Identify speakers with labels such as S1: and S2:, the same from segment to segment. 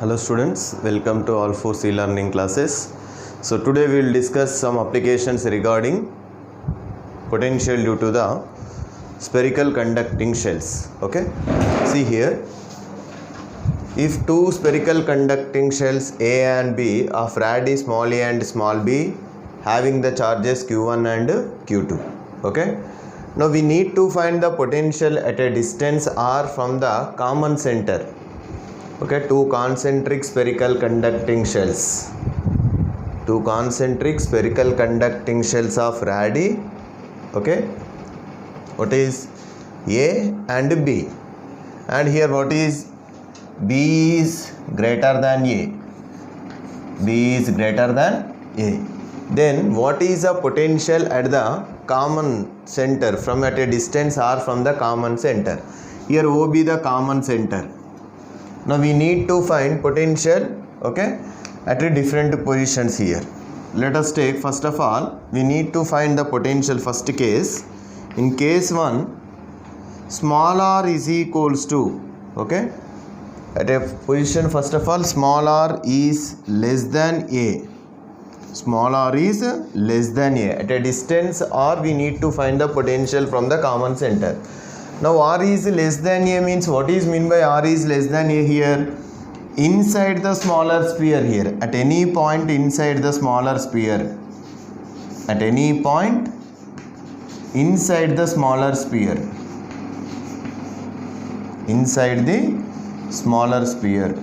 S1: Hello students, welcome to all 4 C learning classes. So today we will discuss some applications regarding potential due to the spherical conducting shells. Okay, see here, if two spherical conducting shells A and B of radii small a and small b having the charges q1 and q2. Okay, now we need to find the potential at a distance r from the common center. Okay, two concentric spherical conducting shells. Two concentric spherical conducting shells of radii. Okay, what is A and B? And here what is B is greater than A. B is greater than A. Then what is the potential at the common center from at a distance r from the common center? Here OB the common center. Now we need to find potential, okay, at a different positions here. Let us take, first of all, we need to find the potential first case. In case 1, small r is equals to, okay, at a position first of all small r is less than a. Small r is less than a. At a distance r we need to find the potential from the common center. Now r is less than a means what is mean by r is less than a here? Inside the smaller sphere here, at any point inside the smaller sphere, at any point inside the smaller sphere, inside the smaller sphere.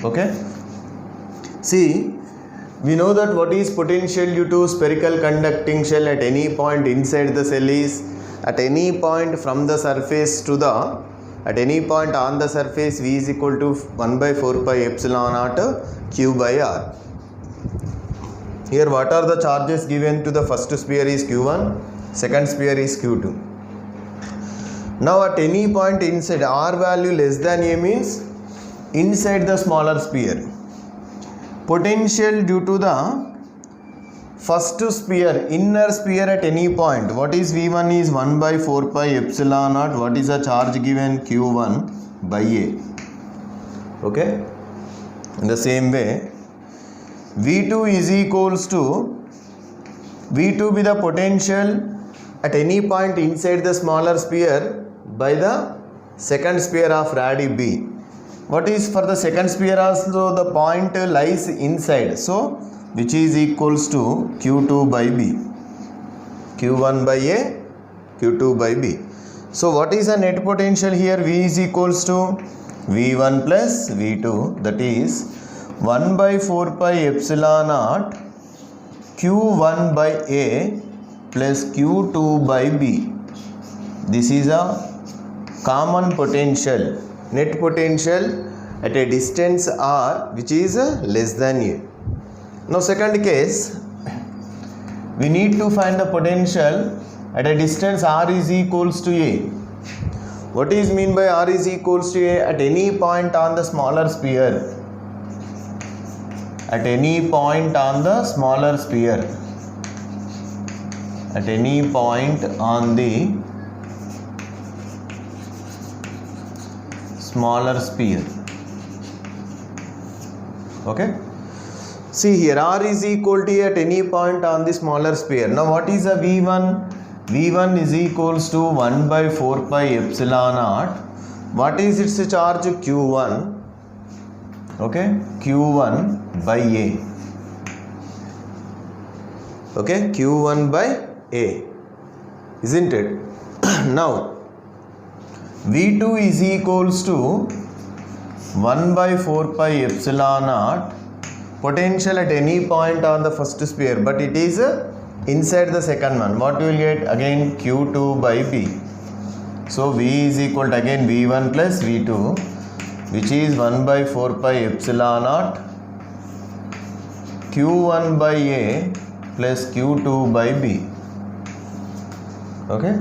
S1: Okay, see, we know that what is potential due to spherical conducting shell at any point inside the cell is at any point from the surface to the, at any point on the surface V is equal to 1 by 4 pi epsilon naught q by r. Here what are the charges given to the first sphere is q1, second sphere is q2. Now at any point inside r value less than a means inside the smaller sphere. Potential due to the first sphere, inner sphere at any point, what is V1 is 1 by 4 pi epsilon naught, what is the charge given? Q1 by A. Okay, in the same way V2 is equals to, V2 be the potential at any point inside the smaller sphere by the second sphere of radii B. What is for the second sphere also the point lies inside, so which is equals to q2 by b, q1 by a, q2 by b. So what is the net potential here? V is equals to v1 plus v2, that is 1 by 4 pi epsilon naught q1 by a plus q2 by b. This is a common potential, net potential at a distance r which is less than a. Now second case, we need to find the potential at a distance r is equals to a. What is mean by r is equals to a? At any point on the smaller sphere, at any point on the smaller sphere, at any point on the smaller sphere. Okay, see here r is equal to at any point on the smaller sphere. Now what is the v1? V1 is equals to 1 by 4 pi epsilon naught. What is its charge? q1. Okay, q1 by a. Okay, q1 by a, isn't it? Now V2 is equals to 1 by 4 pi epsilon naught, potential at any point on the first sphere, but it is inside the second one. What you will get? Again q2 by b. So V is equal to again V1 plus V2, which is 1 by 4 pi epsilon naught q1 by a plus q2 by b. Okay,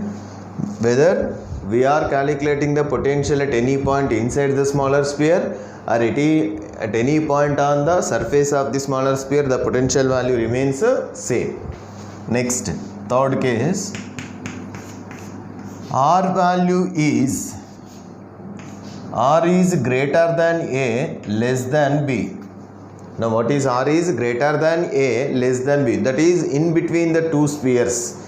S1: whether we are calculating the potential at any point inside the smaller sphere or at any point on the surface of the smaller sphere, the potential value remains same. Next, third case, R value is R is greater than A less than B. Now what is R is greater than A less than B? That is in between the two spheres.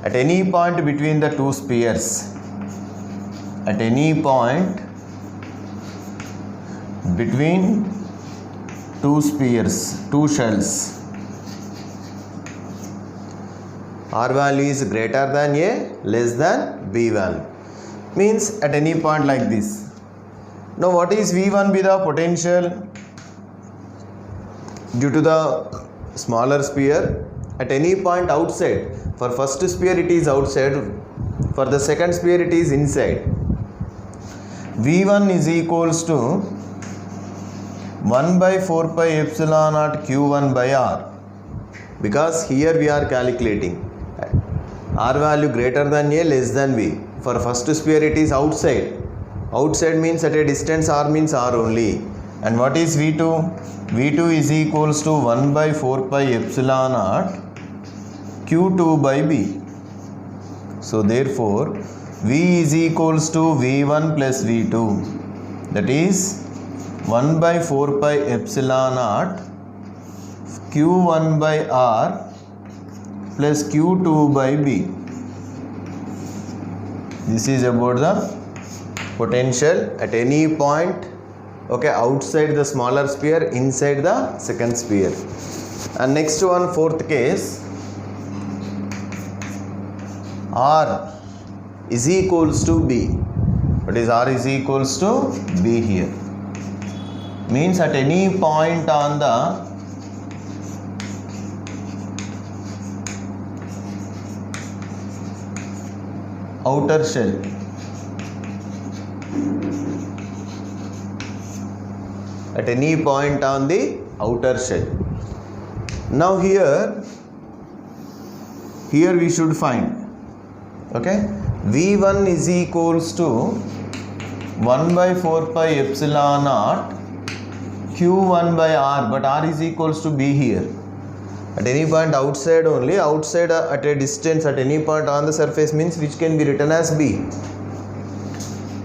S1: At any point between the two spheres. At any point between two spheres, two shells. R value is greater than A less than B value. Means at any point like this. Now what is V1 be the potential? Due to the smaller sphere, at any point outside. For first sphere it is outside, for the second sphere it is inside. V1 is equals to 1 by 4 pi epsilon naught Q1 by R. Because here we are calculating R value greater than A less than B. For first sphere it is outside. Outside means at a distance R means R only. And what is V2? V2 is equals to 1 by 4 pi epsilon naught Q2 by B. So therefore V is equals to V1 plus V2. That is 1 by 4 pi epsilon naught Q1 by R plus Q2 by B. This is about the potential at any point, okay, outside the smaller sphere, inside the second sphere. And next one, fourth case, R is equals to B. What is R is equals to B here? Means at any point on the outer shell. At any point on the outer shell. Now here we should find, okay, V1 is equals to 1 by 4 pi epsilon naught Q1 by R, but R is equals to B here. At any point outside only, outside at a distance at any point on the surface means which can be written as B.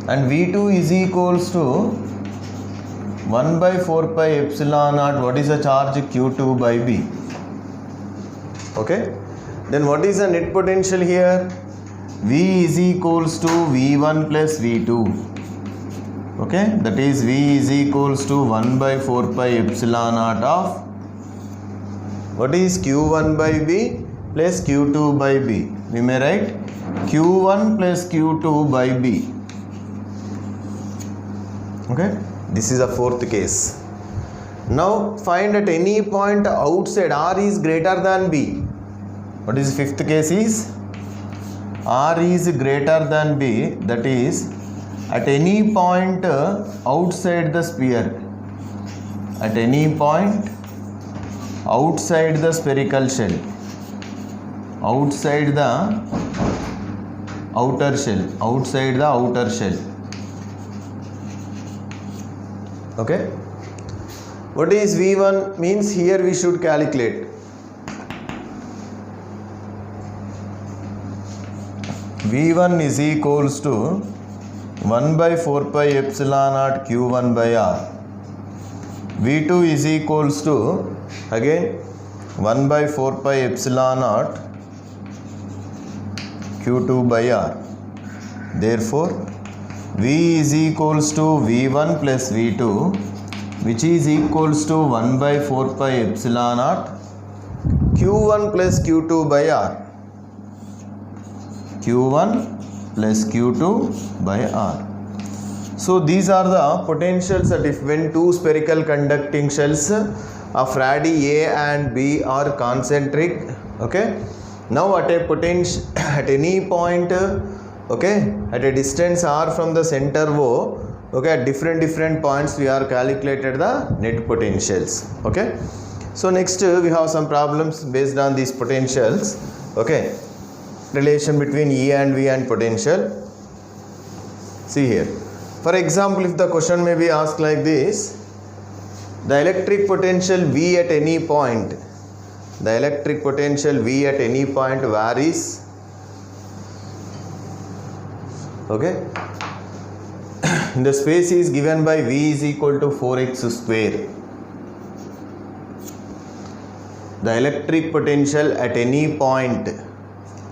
S1: And V2 is equals to 1 by 4 pi epsilon naught, what is the charge? Q2 by B. Okay. Then what is the net potential here? V is equals to V1 plus V2. Okay. That is V is equals to 1 by 4 pi epsilon naught of, what is Q1 by B plus Q2 by B. We may write Q1 plus Q2 by B. Okay. This is a fourth case. Now find at any point outside R is greater than B. What is fifth case is? R is greater than B, that is at any point outside the sphere. At any point outside the spherical shell. Outside the outer shell. Outside the outer shell. Okay. What is V1 means? Here we should calculate. V1 is equals to 1 by 4 pi epsilon naught Q1 by R. V2 is equals to again 1 by 4 pi epsilon naught Q2 by R. Therefore V is equals to V1 plus V2, which is equals to 1 by 4 pi epsilon naught Q1 plus Q2 by R. Q1 plus Q2 by R. So these are the potentials that if when two spherical conducting shells of radii A and B are concentric. Okay. Now at a potential at any point, okay, at a distance R from the center O, okay, at different points we are calculated the net potentials. Okay. So next we have some problems based on these potentials. Okay. Relation between E and V and potential. See here. For example, if the question may be asked like this, the electric potential V at any point, the electric potential V at any point varies. Okay. in the space is given by V is equal to 4x square. The electric potential at any point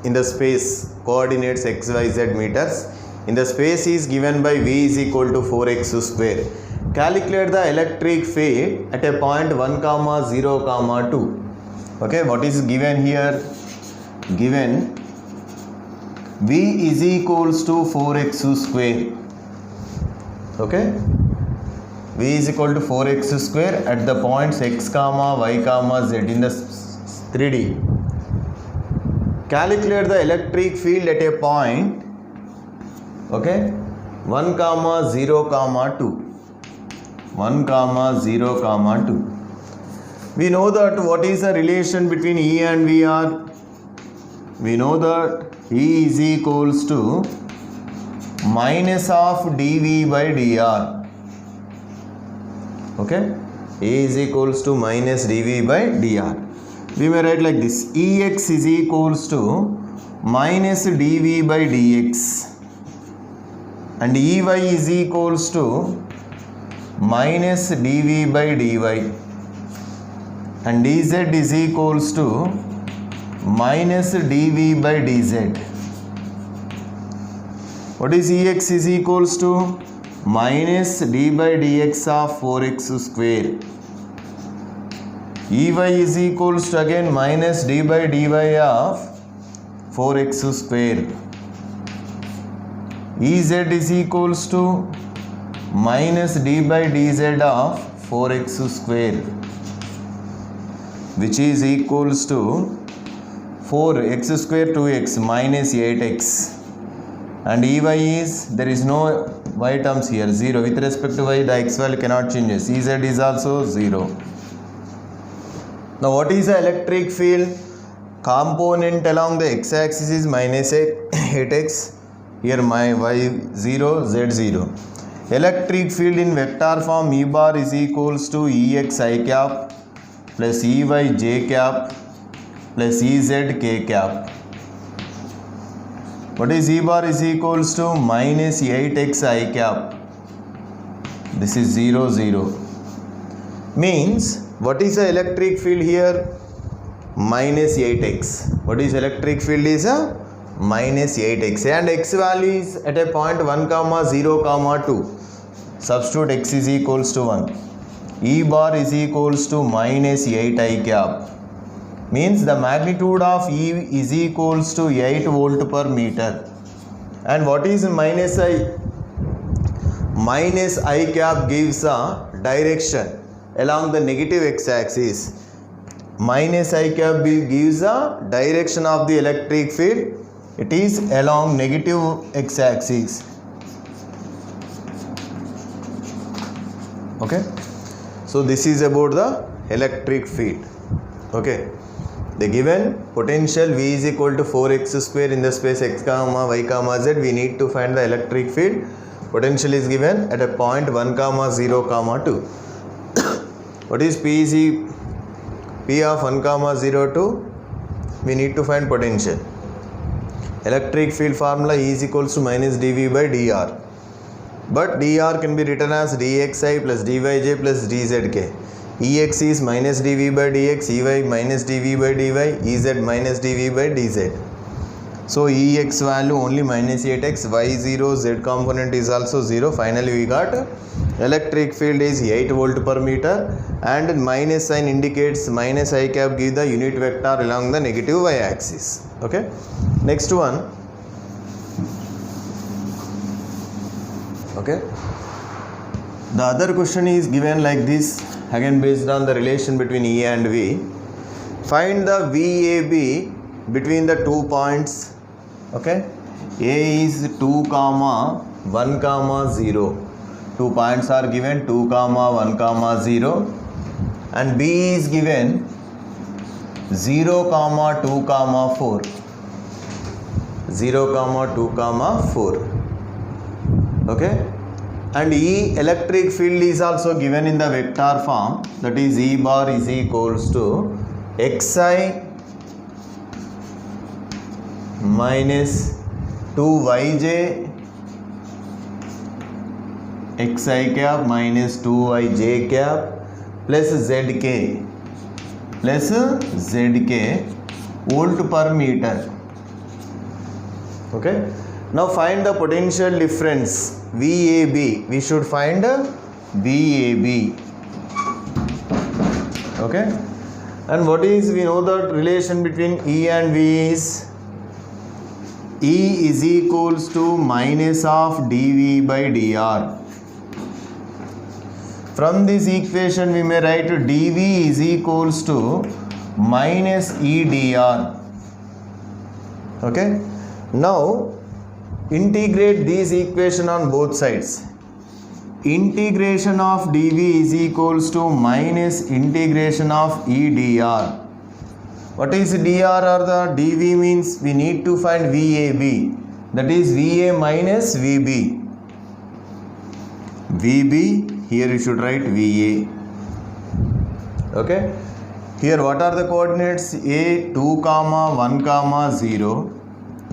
S1: in the space, coordinates x, y, z meters, in the space is given by V is equal to 4x square. Calculate the electric field at a point 1, 0, 2. Okay, what is given here? Given V is equals to 4x square. Okay, V is equal to 4x square at the points x, y, z in the 3D. Calculate the electric field at a point, okay, 1, 0, 2. 1, 0, 2. We know that what is the relation between E and VR? We know that E is equals to minus of dV by dr. Okay, E is equals to minus dV by dr. We may write like this: Ex is equals to minus dV by dx, and Ey is equals to minus dV by dy, and dz is equals to minus dV by dz. What is Ex is equals to? Minus d by dx of 4x square. Ey is equals to again minus d by dy of 4x square. Ez is equals to minus d by dz of 4x square, which is equals to 4x square 2x minus 8x, and Ey is, there is no y terms here, 0. With respect to y, the x value cannot change. Ez is also 0. Now what is the electric field? Component along the x-axis is minus 8x, here my y 0, z 0. Electric field in vector form, E bar is equals to Ex I cap plus Ey j cap plus Ez k cap. What is E bar is equals to minus 8x I cap. This is 0, 0. Means, what is the electric field here? Minus 8x. What is electric field is a minus 8x, and x value is at a point 1, 0, 2. Substitute x is equals to 1. E bar is equals to minus 8 I cap. Means the magnitude of E is equals to 8 volt per meter. And what is minus I? Minus I cap gives a direction along the negative x-axis. Minus I cap gives a direction of the electric field. It is along negative x-axis. Okay. So this is about the electric field. Okay. The given potential V is equal to 4x square in the space x, y, z. We need to find the electric field. Potential is given at a point 1, 0, 2. What is P is P of 1, 0, 2? We need to find potential. Electric field formula E is equals to minus dV by dr. But dr can be written as dxi plus dyj plus dzk. Ex is minus dV by dx, Ey minus dV by dy, Ez minus dV by dz. So Ex value only minus 8x, y0, z component is also 0. Finally we got electric field is 8 volt per meter, and minus sign indicates minus I cap give the unit vector along the negative y axis. Okay. Next one. Okay. The other question is given like this, again based on the relation between E and V. Find the VAB between the 2 points. Okay. A is 2, 1, 0. 2 points are given, 2, 1, 0. And B is given 0, 2, 4. 0, 2, 4. Okay. And E electric field is also given in the vector form, that is E bar is equals to xi minus 2yj xi cap minus 2yj cap plus zk volt per meter. Okay, now find the potential difference VAB. We should find VAB. Okay, and what is, we know the relation between E and V is E is equals to minus of dV by dr. From this equation we may write dV is equals to minus E dr. Okay, now integrate this equation on both sides. Integration of dV is equals to minus integration of E dr. What is dr or the dV means? We need to find VAB, that is VA minus VB. VB, here you should write VA. Okay, here what are the coordinates? A 2 comma 1 comma 0,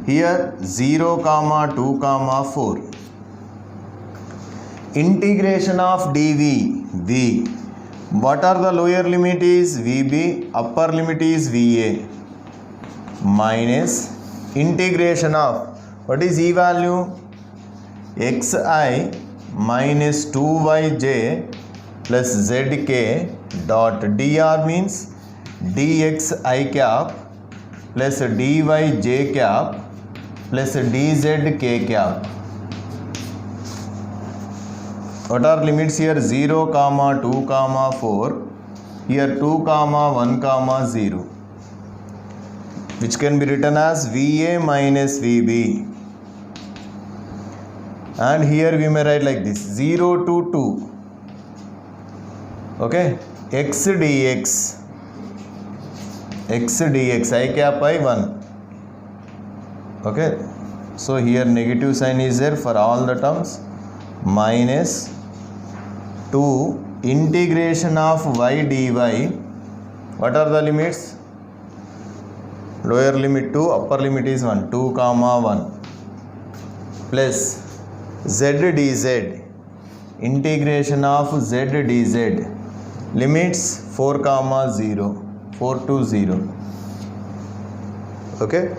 S1: here 0 comma 2 comma 4. Integration of dV, V. What are the lower limit is VB, upper limit is VA, minus integration of, what is E value? Xi minus 2yj plus zk dot dr means dxi cap plus dyj cap plus dzk cap. What are limits here? 0 comma 2 comma 4, here 2 comma 1 comma 0, which can be written as VA minus VB. And here we may write like this, 0 to 2. Okay, x dx I cap I 1. Okay, so here negative sign is there for all the terms, minus 2 integration of y dy. What are the limits? Lower limit 2, upper limit is 1, 2 comma 1, plus z dz, integration of z dz, limits 4 comma 0, 4 to 0. Okay,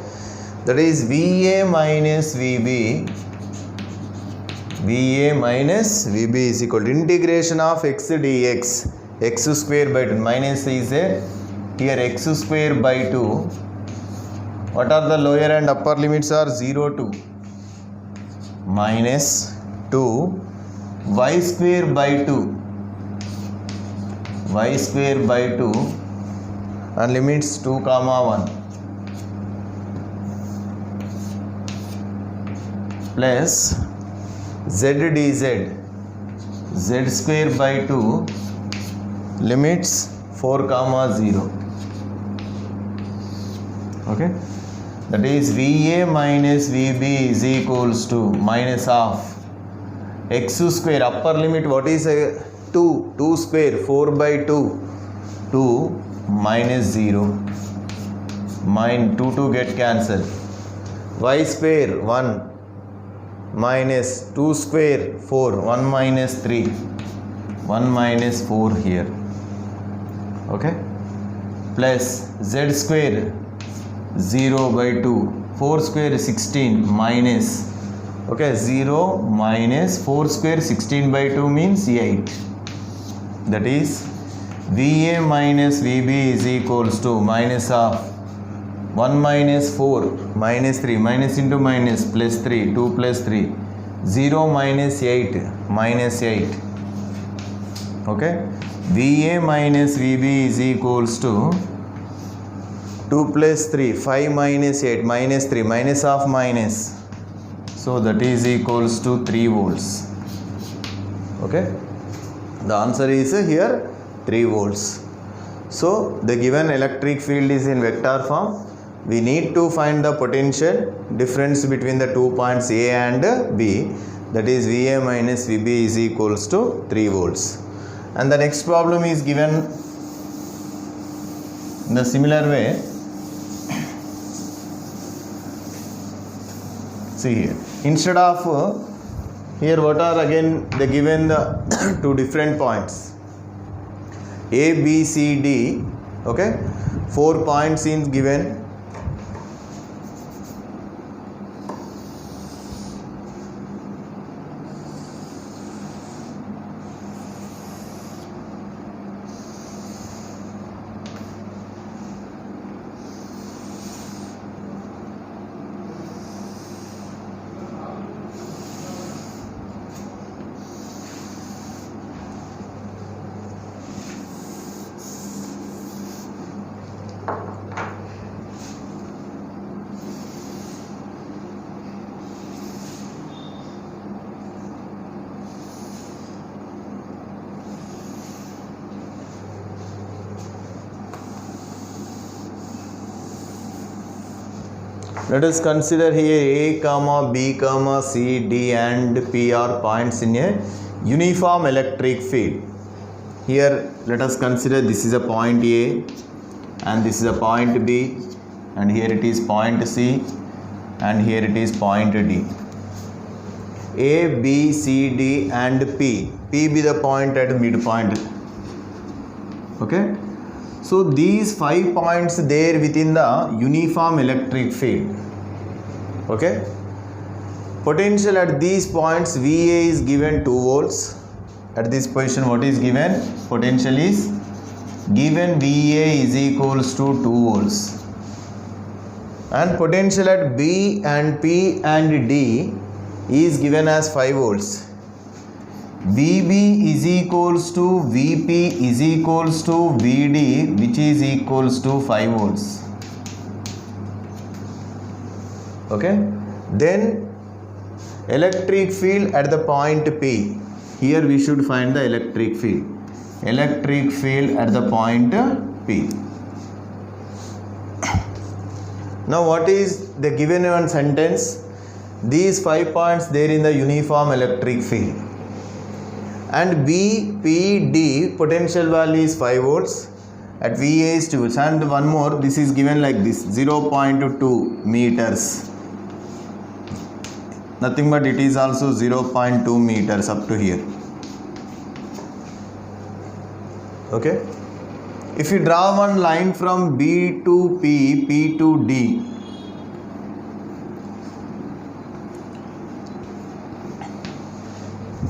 S1: that is VA minus VB. VA minus VB is equal to integration of x dx, x square by 2, minus is there, here x square by 2. What are the lower and upper limits are? 0 to minus 2 y square by 2, y square by 2, and limits 2 comma 1, plus z dz, z square by 2, limits 4 comma 0. Okay, that is VA minus VB is equals to minus of x square, upper limit what is 2 square, 4 by 2, 2 minus 0, min 2 get cancelled, y square 1 minus 2 square 4, 1 minus 3, 1 minus 4 here. Okay, plus z square 0 by 2, 4 square 16 minus, okay, 0 minus 4 square 16 by 2 means 8. That is VA minus VB is equals to minus of 1 minus 4 minus 3, minus into minus, plus 3, 2 plus 3, 0 minus 8 minus 8. Okay, VA minus VB is equals to 2 plus 3, 5 minus 8, minus 3, minus of minus, so that is equals to 3 volts. Okay, the answer is here 3 volts. So the given electric field is in vector form. We need to find the potential difference between the 2 points A and B, that is VA minus VB is equals to 3 volts. And the next problem is given in the similar way. See here, instead of Here what are again they given the two different points A, B, C, D. Okay, 4 points is given. Let us consider here A, comma, B, comma, C, D and P are points in a uniform electric field. Here let us consider this is a point A and this is a point B and here it is point C and here it is point D. A, B, C, D and P. P be the point at midpoint. Okay. So these 5 points there within the uniform electric field. Okay. Potential at these points VA is given 2 volts. At this position what is given? Potential is given VA is equals to 2 volts. And potential at B and P and D is given as 5 volts. VB is equals to VP is equals to VD, which is equals to 5 volts. Okay. Then electric field at the point P. Here we should find the electric field. Electric field at the point P. Now what is the given one sentence? These 5 points there in the uniform electric field. And B, P, D potential value is 5 volts. At VA is 2 volts. And one more, this is given like this 0.2 meters. Nothing but it is also 0.2 meters up to here. Okay. If you draw one line from B to P, P to D.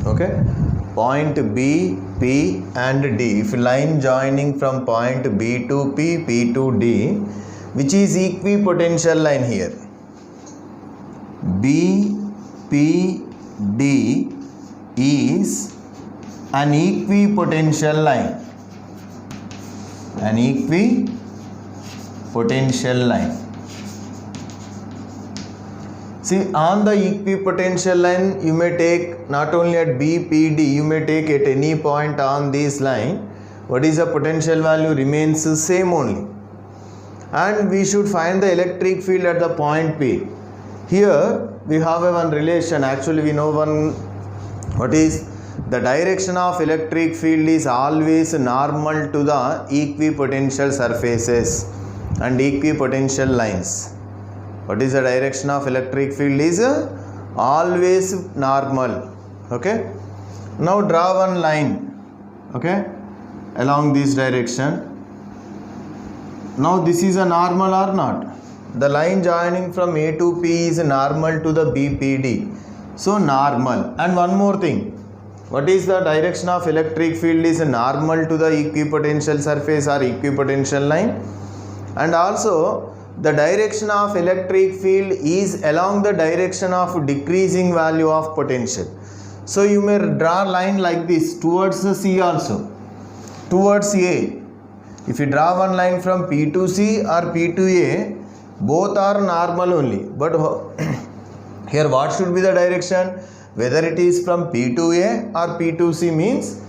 S1: Okay. Point B, P and D. If line joining from point B to P, P to D, which is equipotential line here. B, P, D is an equipotential line. An equipotential line. See, on the equipotential line, you may take not only at B, P, D, you may take at any point on this line. What is the potential value remains the same only. And we should find the electric field at the point P. Here we have one relation. Actually, we know one. What is the direction of electric field is always normal to the equipotential surfaces and equipotential lines. What is the direction of electric field is always normal. Okay. Now draw one line. Okay. Along this direction. Now this is a normal or not? The line joining from A to P is normal to the BPD. So normal. And one more thing. What is the direction of electric field is normal to the equipotential surface or equipotential line. And also the direction of electric field is along the direction of decreasing value of potential. So you may draw line like this towards the C also, towards A. If you draw one line from P to C or P to A, both are normal only. But here what should be the direction? Whether it is from P to A or P to C means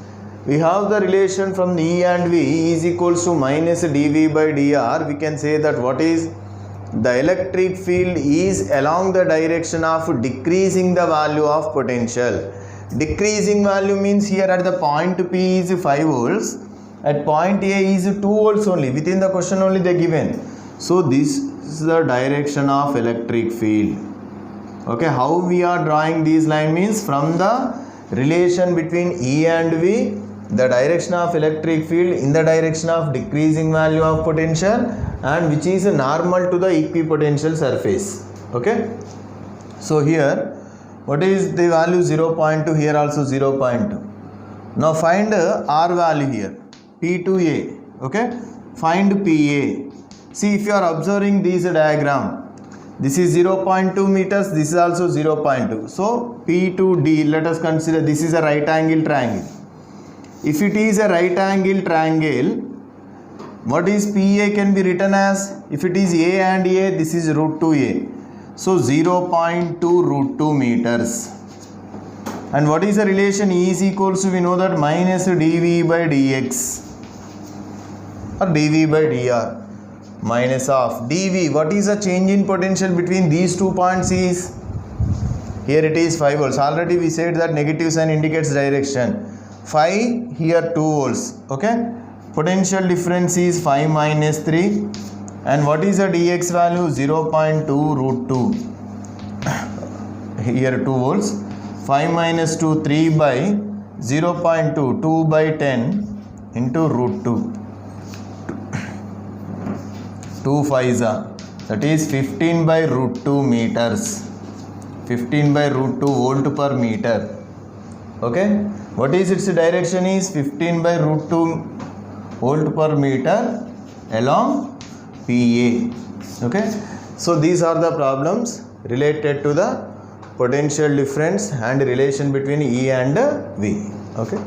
S1: we have the relation from E and V is equals to minus dV by dr. We can say that what is the electric field is along the direction of decreasing the value of potential. Decreasing value means here at the point P is 5 volts, at point A is 2 volts only. Within the question only they given. So this is the direction of electric field. Okay, how we are drawing these line means from the relation between E and V, the direction of electric field in the direction of decreasing value of potential, and which is normal to the equipotential surface. Okay, so here what is the value? 0.2, here also 0.2. now find R value here, P2A. okay, find PA. See, if you are observing this diagram, this is 0.2 meters, this is also 0.2. So P2D, let us consider this is a right angle triangle. If it is a right angle triangle, what is PA can be written as? If it is A and A, this is root 2A. So 0.2 root 2 meters. And what is the relation? E is equals to, we know that, minus dV by dx or dV by dr. Minus of dV. What is the change in potential between these 2 points is? Here it is 5 volts. Already we said that negative sign indicates direction. 5, here 2 volts. Okay. Potential difference is 5 minus 3. And what is the dx value? 0.2 root 2. Here 2 volts. 5 minus 2, 3 by 0.2, 2 by 10 into root 2. 2 5s are, that is 15 by root 2 meters. 15 by root 2 volt per meter. Okay, what is its direction is 15 by root 2 volt per meter along PA. Okay, so these are the problems related to the potential difference and relation between E and V. Okay.